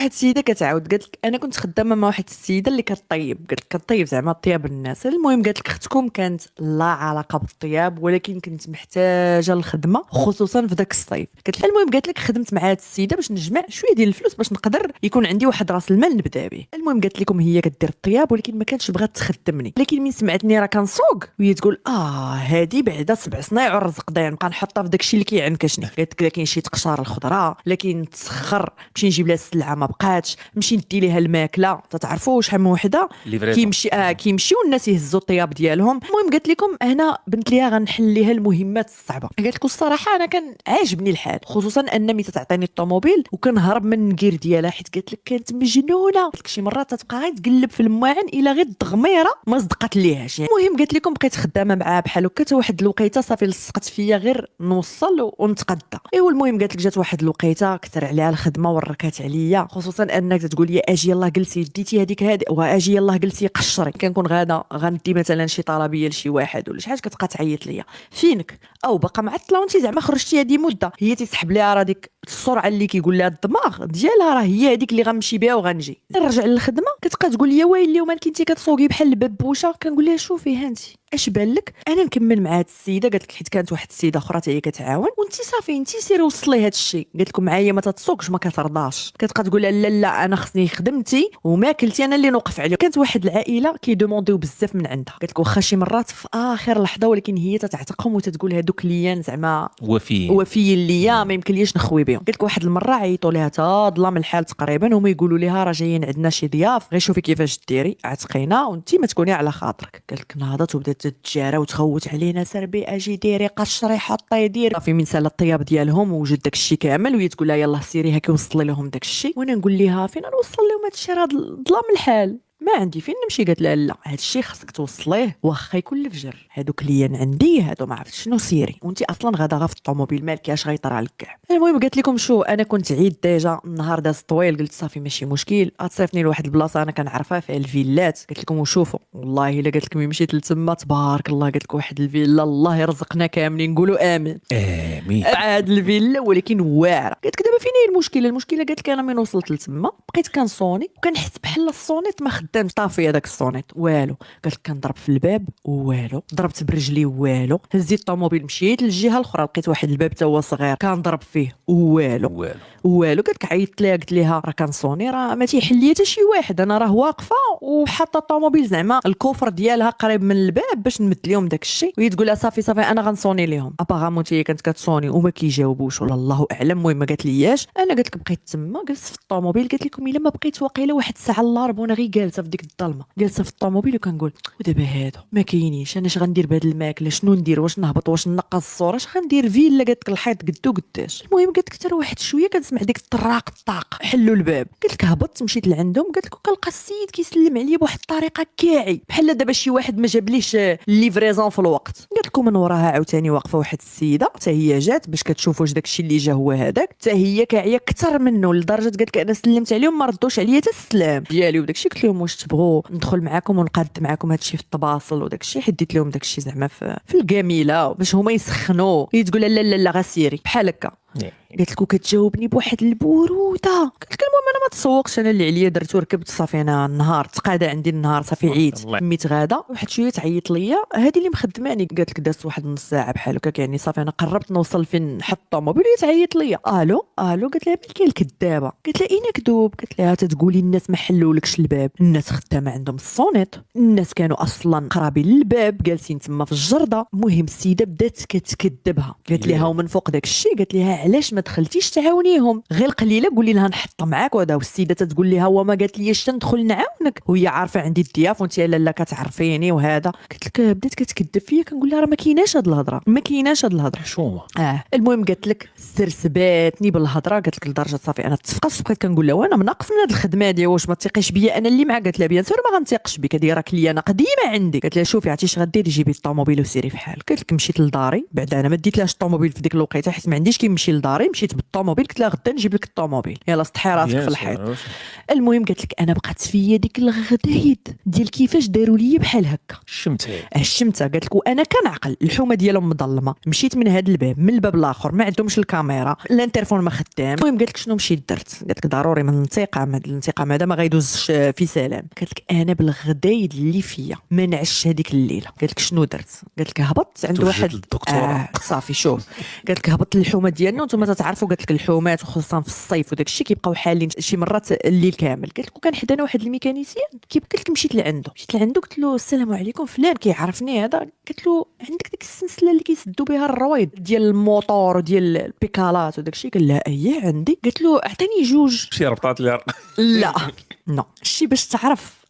واحد السيده كتعاود قالت لك انا كنت خدامه مع واحد السيده اللي كطيب، قالت لك كطيب زعما طياب الناس. المهم قالت لك اختكم كانت لا علاقه بالطياب، ولكن كنت محتاجه الخدمه خصوصا في ذاك الصيف. قالت لها المهم قالت لك خدمت مع هاد السيده باش نجمع شويه ديال الفلوس باش نقدر يكون عندي واحد راس المال نبدا به. المهم قالت لكم هي كدير الطياب ولكن ما كانتش بغات تخدمني، لكن من سمعتني راه كنسوق وهي تقول هادي بعدا 7 صنايع والرزق داير نبقى نحطها في داكشي اللي كيعنكشني. قالت لك كاين شي تقشر الخضره، لكن تسخر نمشي نجيب لها السلعه ما بقاتش، نمشي ندي ليها الماكله. تتعرفوا شحال من وحده ليفريزون. كيمشيو الناس يهزوا الطياب ديالهم. المهم قالت لكم هنا بنت ليها غنحل ليها المهمات الصعبه. قالت لكم الصراحه انا كان عاجبني الحال، خصوصا ان ملي تعطيني الطوموبيل وكنهرب من النكير ديالها، حيت قالت لك كانت مجنونه. قالت لك شي مرات تتبقى غير تقلب في المواعن الا غير الضغميره ما صدقت ليهاش يعني. المهم قالت لكم بقيت خدامه معاها بحال هكا حتى واحد الوقيته صافي لصقت فيا غير نوصل ونتقدى. ايوا المهم قالت لك جات واحد الوقيته كثر عليها الخدمه وركات عليا، خصوصا انك تقول لي اجي يلاه جلسي ديتي هذيك واجي يلاه جلسي قشري. كنكون غادا غندي مثلا شي طلبيه لشي واحد ولا شي حاجه كتبقى تعيط ليا فينك او باقا معطله وانت زعما خرجتي هذه مده. هي تيسحب ليها راه ديك السرعه اللي كيقول لها الدماغ ديالها راه هي هذيك اللي غنمشي بها وغنجي. نرجع للخدمه كتبقى تقول لي ويلي وما كنتي كتسوقي بحال الببوشه. كنقول لها شوفي هانتي اش بان لك انا نكمل مع هاد السيده. قالت لك حيت كانت واحد السيده اخرى حتى هي كتعاون وانت صافي انت سيري وصلي هاد الشيء. قالت لكم معايا ما تتسوقش ما كترضاش. كتبقى تقول لها لا لا انا خصني خدمتي وما كلتي انا اللي نوقف عليه. كانت واحد العائله كيدومونديو بزاف من عندها. قالت لك واخا شي مرات في اخر لحظه ولكن هي تتعتقهم وتتقول هادوك ليان زعما وفيين ليا ما يمكن ليش نخوي بهم. قالت لك واحد المره عيطوا ليها تا ظلام الحال تقريبا، هما يقولوا لها راه جايين عندنا شي ضياف غير شوفي كيفاش ديري عتقينا وانت ما تكوني على خاطرك. قالت لك نهضت وبدات تتجارى وتخوت علينا سربي اجي ديري قشري حطي ديري. صافي من سال الطياب ديالهم وجد داكشي كامل وهي تقول لها يلاه سيري هاكي وصلي لهم داكشي. وانا نقول لها فين نوصل لهم هادشي راه ظلام الحال ما عندي فين نمشي. قالت لا لا هادشي خصك توصليه واخا يكون الفجر. هادوك ليان عندي هادو ما عرفت شنو سيري وانت اصلا غادا غا في الطوموبيل مالك اش غيطرى لك كاع. المهم قالت لكم شو انا كنت عيد ديجا النهار داز طويل. قلت صافي ماشي مشكل اتصيفني لواحد البلاصه انا كنعرفها في الفيلات. قالت لكم وشوفوا والله الا قالت لكم مشيت لتما تبارك الله. قالت لك واحد الفيلا الله يرزقنا كاملين نقولوا امين امين. عاد الفيلا ولكن واعره. قالت لك دابا فين هي المشكله قالت لك انا من وصلت لتما بقيت كنصوني وكنحس بحال الصونيت ما خدامش طافي هذاك الصونيت والو. قالت لك كنضرب في الباب والو، ضربت برجلي والو، هزيت الطوموبيل مشيت للجهه الاخرى لقيت واحد الباب تا هو صغير كنضرب فيه والو والو. قالت لك عيطت لها قلت لها راه كنصوني راه ما تيحل لي حتى شي واحد، انا راه واقفه وحاطه الطوموبيل زعما الكوفر ديالها قريب من الباب باش نمد لهم داك الشيء. وهي تقول لها صافي انا غنصوني ليهم. اباغامون هي كانت كتصوني وما كيجاوبوش ولا الله اعلم. المهم ما قالت لياش. انا قلت لك بقيت تما جلست في الطوموبيل. قالت لكم الا ما بقيت واقيله واحد الساعه الا ربع وانا غير جالسه في ديك الظلمه جالسه في الطوموبيل وكنقول ودابا هادو ما كاينينش انا اش غندير بهاد الماكله شنو ندير واش نهبط واش نقص الصوره اش غندير فيلا. قالت لك الحيط قدو قداش. المهم قالت لك حتى واحد شويه كنسمع ديك الطراق الطاق حلوا الباب. قلت لك هبطت مشيت لعندهم. قالت لك كنلقى السيد كيسلم عليا بواحد الطريقه كاعي بحال دابا شي واحد ما جابليش ليفريزون في الوقت. قالت لكم من وراها عاوتاني واقفه واحد السيده حتى هي جات باش كتشوف واش داكشي اللي جا هو هذاك. حتى هي كاعيه اكثر منه لدرجه قالت لك انا سلمت عليهم ما ردوش عليا حتى السلام ديالي وداكشي. قلت لهم واش تبغوا ندخل معاكم ونقاد معاكم هادشي في الطباصل وداكشي. حديت لهم داكشي زعما في الكاميله باش هما يسخنوا. هي تقول لا لا لا غسيري بحال هكا. قالت لك كتجاوبني بواحد البروده. قلت لك المهم انا ما تسوقش انا اللي عليا درت وركبت صافي. انا النهار تقادا عندي النهار صافي عييت ميت غادا. واحد شويه تعيط ليا هذه اللي مخدماني. قالت لك دازت واحد نص ساعه بحال هكا يعني صافي انا قربت نوصل فين نحط الطوموبيل. هي تعيط ليا الو قالت لها مالك الكذابه. قلت لها اين كذوب. قلت لها تتقولي الناس ما حلولكش الباب. الناس خدامه عندهم الصونيت الناس كانوا اصلا قرابين للباب جالسين تما في الجرده. المهم السيده بدات كتكذبها. قالت لها ومن فوق داك الشيء قالت لها علاش ما دخلتيش تعاونيهم غير قليله قولي لها نحط معاك وهذا. والسيده تتقول لها هو ما قالت ليش ندخل نعاونك وهي عارفه عندي الضياف وانت لا كتعرفيني وهذا. قلت لك بدات كتكذب فيا. كنقول لها راه ما كايناش هاد الهضره ما كايناش هاد الهضره حشومه. المهم قالت لك سرسباتني بالهضره. قالت لك لدرجه صافي انا تفقست بقيت كنقول لها وانا مناقص من هاد الخدمه هادي واش ما تثقيش بيا انا اللي معاك. قالت لها بيان سور ما غنثيقش بك هادي راك لي انا قديمه عندي. قالت لها شوفي عرفتي اش غديري جيبي الطوموبيل وسيري في حالك. قالت لك مشيت لداري بعد انا ما ديت لهاش الطوموبيل في ديك الوقيته حيت ما عنديش كيمشي نمشي لداري، مشيت بالطوموبيل، قلت لها غدا نجيب لك الطوموبيل، يلا سطحي راسك في الحيط. المهم قالت لك انا بقات فيا ديك الغدايد ديال كيفاش داروا لي بحال هكا، الشمتة. قالت لك وانا كنعقل الحومه ديالهم مظلمه، مشيت من هذا الباب من الباب الاخر، ما عندهمش الكاميرا، الانترفون ما خدام. المهم قالت لك شنو مشيت درت، قالت لك ضروري من الانتقام، هذا الانتقام هذا ما غيدوزش في سلام. قالت لك انا بالغدايد اللي فيا ما نعش هذيك الليله. قالت لك شنو درت؟ قالت لك هبطت عند واحد صافي شوف، قالت لك هبطت للحومه ديالنا، وانتم تتعرفوا قالت لك الحومات وخصوصا في الصيف وداك الشيء كيبقاو حالين شي مرات الليل كامل. قالت لك وكان حدانا واحد الميكانيسيان قالت لك مشيت لعنده، قلت له السلام عليكم فلان كيعرفني هذا، قلت له عندك ديك السلسله اللي كيسدوا بها الرويض ديال الموطور وديال البيكالات وداك الشيء؟ قال لها اييه عندي. قلت له اعطيني جوج شي ربطات لي لا نو شي باش تعرف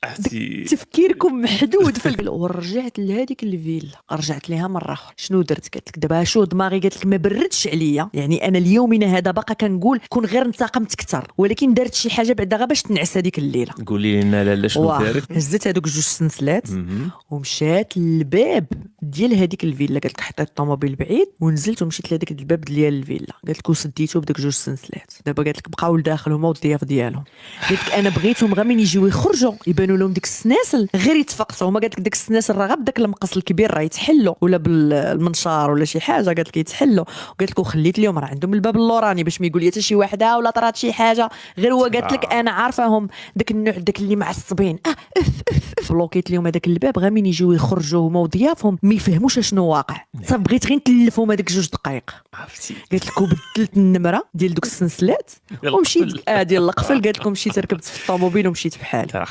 تفكيركم محدود في ورجعت لهذيك الفيلا، رجعت ليها مره اخرى. شنو درت؟ قالت لك دابا شو دماغي، قالت لك ما بردش عليا، يعني انا اليومنا هذا باقا كنقول كون غير انتقمت اكثر، ولكن درت شي حاجه بعدا غير باش تنعس هذيك الليله. قولي لنا لالا شنو دارت؟ هزت هذوك جوج سنسلات ومشات للباب ديال هذيك الفيلا. قالت لك حطيت الطوموبيل بعيد ونزلت ومشيت لهذاك الباب ديال الفيلا. قالت لك وسديتو بداك جوج سنسلات. دابا قالت لك بقاو لداخل هما والضياف ديالهم. قالت لك انا بغيتهم غير من يجيو يخرجوا يبانوا لهم ديك السناسل غير يتفقسوا هما. قالت لك داك السناسل راه غير بداك المقص الكبير راه يتحلوا ولا بالمنشار ولا شي حاجه. قالت لك يتحلوا. وقالت لك وخليت لهم راه عندهم الباب اللوراني باش ما يقول لي حتى شي وحده ولا طرات شي حاجه غير هو. قالت لك انا عارفاهم داك النوع داك اللي معصبين بلوكيت لهم هذاك الباب غير من يجيو يخرجوا هما وضيافهم ما يفهموش شنو واقع. صافي بغيت غير نتلفهم هذيك جوج دقائق. قالت لك وبدلت النمره ديال دوك السنسلات ومشيت ديال القفل. قالت لكم مشيت ركبت في الطوموبيل ومشيت بحالي.